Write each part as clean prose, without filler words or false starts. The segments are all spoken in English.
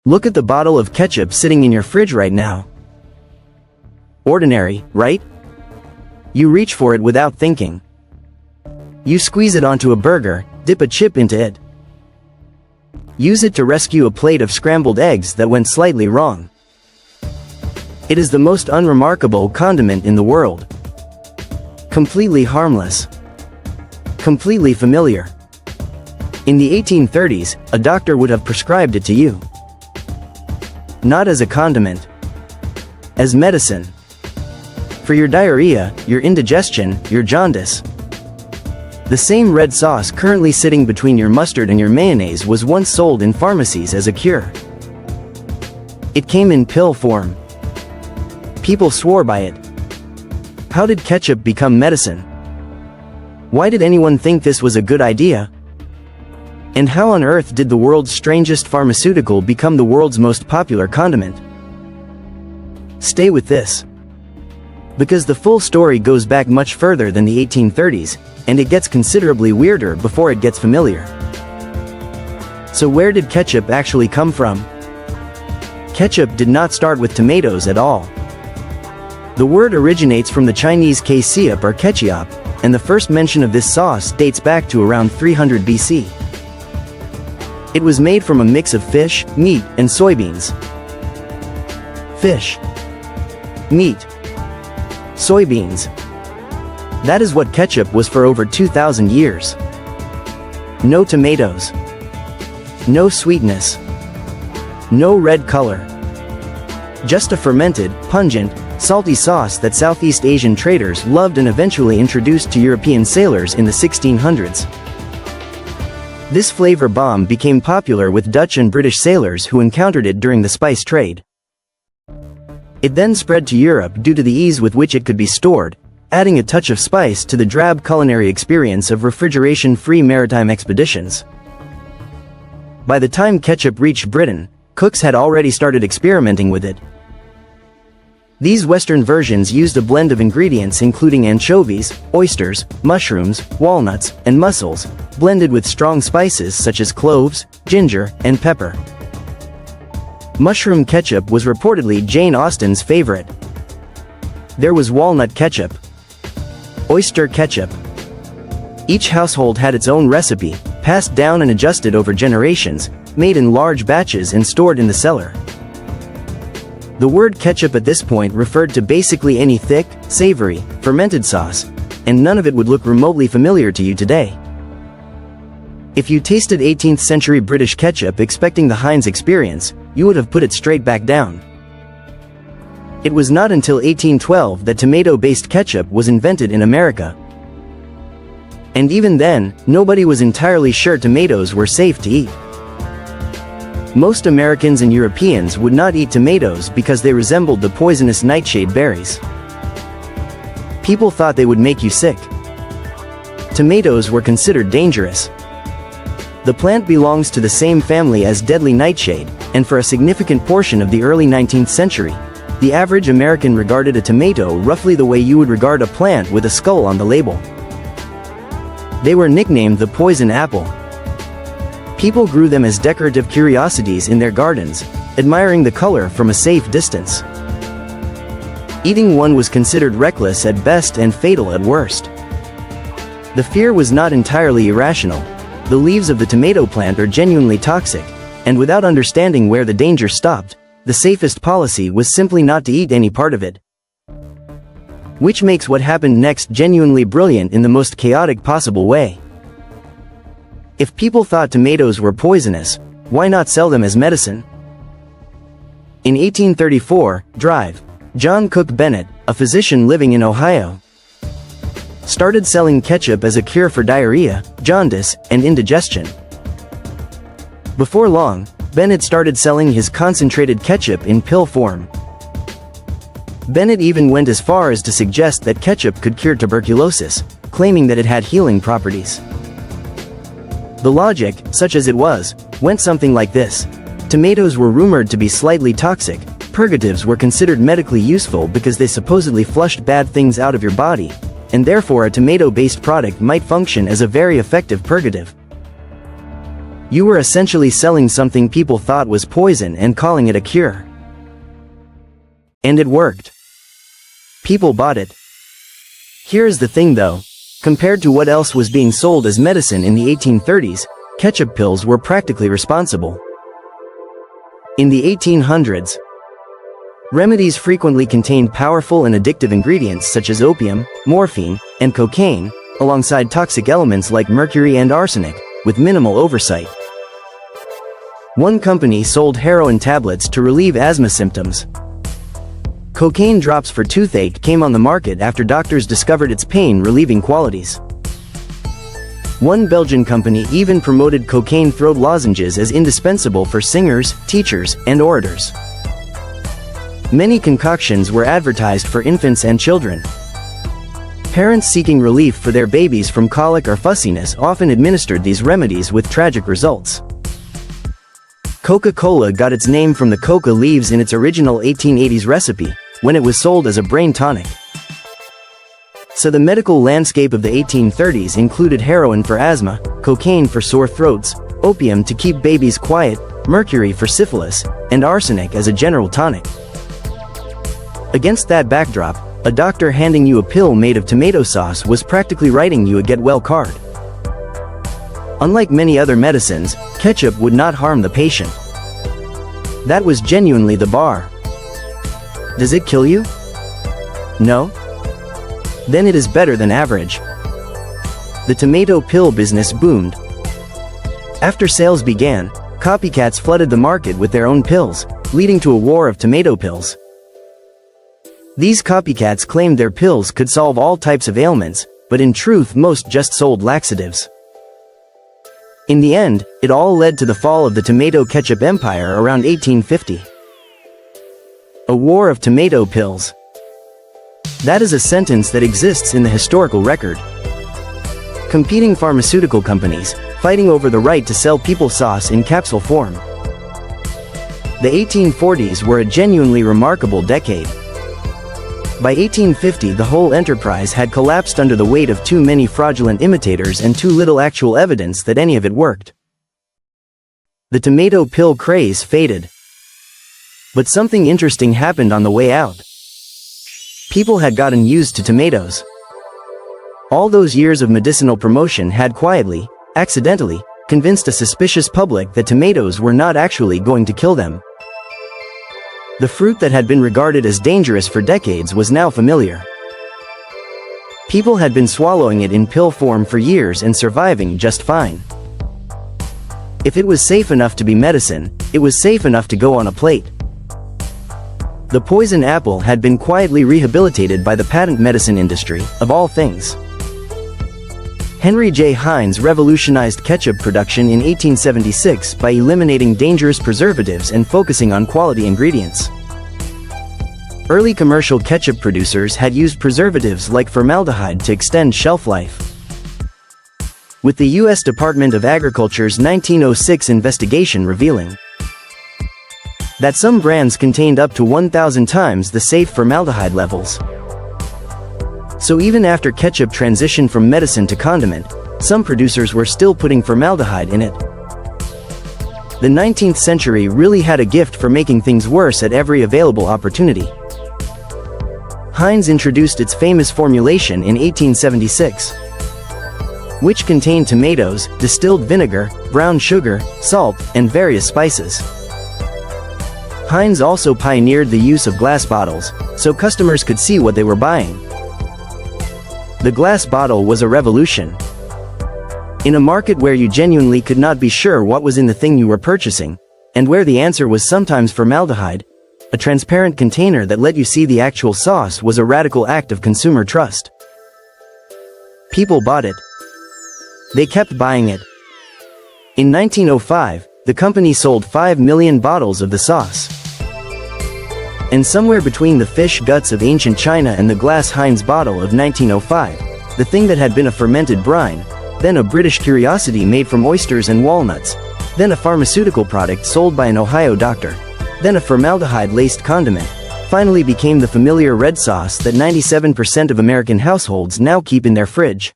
Look at the bottle of ketchup sitting in your fridge right now. Ordinary, right? You reach for it without thinking. You squeeze it onto a burger, dip a chip into it. Use it to rescue a plate of scrambled eggs that went slightly wrong. It is the most unremarkable condiment in the world. Completely harmless. Completely familiar. In the 1830s, a doctor would have prescribed it to you. Not as a condiment. As medicine. For your diarrhea, your indigestion, your jaundice. The same red sauce currently sitting between your mustard and your mayonnaise was once sold in pharmacies as a cure. It came in pill form. People swore by it. How did ketchup become medicine? Why did anyone think this was a good idea? And how on earth did the world's strangest pharmaceutical become the world's most popular condiment? Stay with this. Because the full story goes back much further than the 1830s, and it gets considerably weirder before it gets familiar. So where did ketchup actually come from? Ketchup did not start with tomatoes at all. The word originates from the Chinese ketchup or ketchup, and the first mention of this sauce dates back to around 300 BC. It was made from a mix of fish, meat, and soybeans. Fish. Meat. Soybeans. That is what ketchup was for over 2,000 years. No tomatoes. No sweetness. No red color. Just a fermented, pungent, salty sauce that Southeast Asian traders loved and eventually introduced to European sailors in the 1600s. This flavor bomb became popular with Dutch and British sailors who encountered it during the spice trade. It then spread to Europe due to the ease with which it could be stored, adding a touch of spice to the drab culinary experience of refrigeration-free maritime expeditions. By the time ketchup reached Britain, cooks had already started experimenting with it. These Western versions used a blend of ingredients including anchovies, oysters, mushrooms, walnuts, and mussels, blended with strong spices such as cloves, ginger, and pepper. Mushroom ketchup was reportedly Jane Austen's favorite. There was walnut ketchup. Oyster ketchup. Each household had its own recipe, passed down and adjusted over generations, made in large batches and stored in the cellar. The word ketchup at this point referred to basically any thick, savory, fermented sauce, and none of it would look remotely familiar to you today. If you tasted 18th century British ketchup expecting the Heinz experience, you would have put it straight back down. It was not until 1812 that tomato-based ketchup was invented in America. And even then, nobody was entirely sure tomatoes were safe to eat. Most Americans and Europeans would not eat tomatoes because they resembled the poisonous nightshade berries. People thought they would make you sick. Tomatoes were considered dangerous. The plant belongs to the same family as deadly nightshade, and for a significant portion of the early 19th century, the average American regarded a tomato roughly the way you would regard a plant with a skull on the label. They were nicknamed the poison apple. People grew them as decorative curiosities in their gardens, admiring the color from a safe distance. Eating one was considered reckless at best and fatal at worst. The fear was not entirely irrational. The leaves of the tomato plant are genuinely toxic, and without understanding where the danger stopped, the safest policy was simply not to eat any part of it. Which makes what happened next genuinely brilliant in the most chaotic possible way. If people thought tomatoes were poisonous, why not sell them as medicine? In 1834, John Cook Bennett, a physician living in Ohio, started selling ketchup as a cure for diarrhea, jaundice, and indigestion. Before long, Bennett started selling his concentrated ketchup in pill form. Bennett even went as far as to suggest that ketchup could cure tuberculosis, claiming that it had healing properties. The logic, such as it was, went something like this. Tomatoes were rumored to be slightly toxic. Purgatives were considered medically useful because they supposedly flushed bad things out of your body, and therefore a tomato-based product might function as a very effective purgative. You were essentially selling something people thought was poison and calling it a cure. And it worked. People bought it. Here's the thing though. Compared to what else was being sold as medicine in the 1830s, ketchup pills were practically responsible. In the 1800s, remedies frequently contained powerful and addictive ingredients such as opium, morphine, and cocaine, alongside toxic elements like mercury and arsenic, with minimal oversight. One company sold heroin tablets to relieve asthma symptoms. Cocaine drops for toothache came on the market after doctors discovered its pain-relieving qualities. One Belgian company even promoted cocaine throat lozenges as indispensable for singers, teachers, and orators. Many concoctions were advertised for infants and children. Parents seeking relief for their babies from colic or fussiness often administered these remedies with tragic results. Coca-Cola got its name from the coca leaves in its original 1880s recipe, when it was sold as a brain tonic. So the medical landscape of the 1830s included heroin for asthma, cocaine for sore throats, opium to keep babies quiet, mercury for syphilis, and arsenic as a general tonic. Against that backdrop, a doctor handing you a pill made of tomato sauce was practically writing you a get-well card. Unlike many other medicines, ketchup would not harm the patient. That was genuinely the bar. Does it kill you? No? Then it is better than average. The tomato pill business boomed. After sales began, copycats flooded the market with their own pills, leading to a war of tomato pills. These copycats claimed their pills could solve all types of ailments, but in truth most just sold laxatives. In the end, it all led to the fall of the tomato ketchup empire around 1850. A war of tomato pills. That is a sentence that exists in the historical record. Competing pharmaceutical companies, fighting over the right to sell people sauce in capsule form. The 1840s were a genuinely remarkable decade. By 1850 the whole enterprise had collapsed under the weight of too many fraudulent imitators and too little actual evidence that any of it worked. The tomato pill craze faded. But something interesting happened on the way out. People had gotten used to tomatoes. All those years of medicinal promotion had quietly, accidentally, convinced a suspicious public that tomatoes were not actually going to kill them. The fruit that had been regarded as dangerous for decades was now familiar. People had been swallowing it in pill form for years and surviving just fine. If it was safe enough to be medicine, it was safe enough to go on a plate. The poison apple had been quietly rehabilitated by the patent medicine industry, of all things. Henry J. Heinz revolutionized ketchup production in 1876 by eliminating dangerous preservatives and focusing on quality ingredients. Early commercial ketchup producers had used preservatives like formaldehyde to extend shelf life. With the U.S. Department of Agriculture's 1906 investigation revealing that some brands contained up to 1,000 times the safe formaldehyde levels. So even after ketchup transitioned from medicine to condiment, some producers were still putting formaldehyde in it. The 19th century really had a gift for making things worse at every available opportunity. Heinz introduced its famous formulation in 1876, which contained tomatoes, distilled vinegar, brown sugar, salt, and various spices. Heinz also pioneered the use of glass bottles, so customers could see what they were buying. The glass bottle was a revolution. In a market where you genuinely could not be sure what was in the thing you were purchasing, and where the answer was sometimes formaldehyde, a transparent container that let you see the actual sauce was a radical act of consumer trust. People bought it. They kept buying it. In 1905, the company sold 5 million bottles of the sauce. And somewhere between the fish guts of ancient China and the glass Heinz bottle of 1905, the thing that had been a fermented brine, then a British curiosity made from oysters and walnuts, then a pharmaceutical product sold by an Ohio doctor, then a formaldehyde-laced condiment, finally became the familiar red sauce that 97% of American households now keep in their fridge.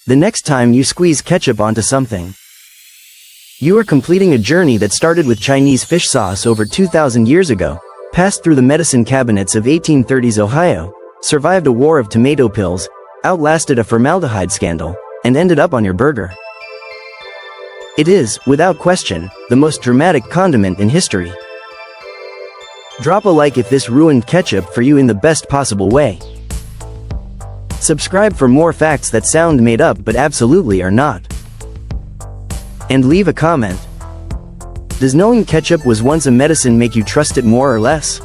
The next time you squeeze ketchup onto something, You are completing a journey that started with Chinese fish sauce over 2,000 years ago, passed through the medicine cabinets of 1830s Ohio, survived a war of tomato pills, outlasted a formaldehyde scandal, and ended up on your burger. It is, without question, the most dramatic condiment in history. Drop a like if this ruined ketchup for you in the best possible way. Subscribe for more facts that sound made up but absolutely are not. And leave a comment. Does knowing ketchup was once a medicine make you trust it more or less?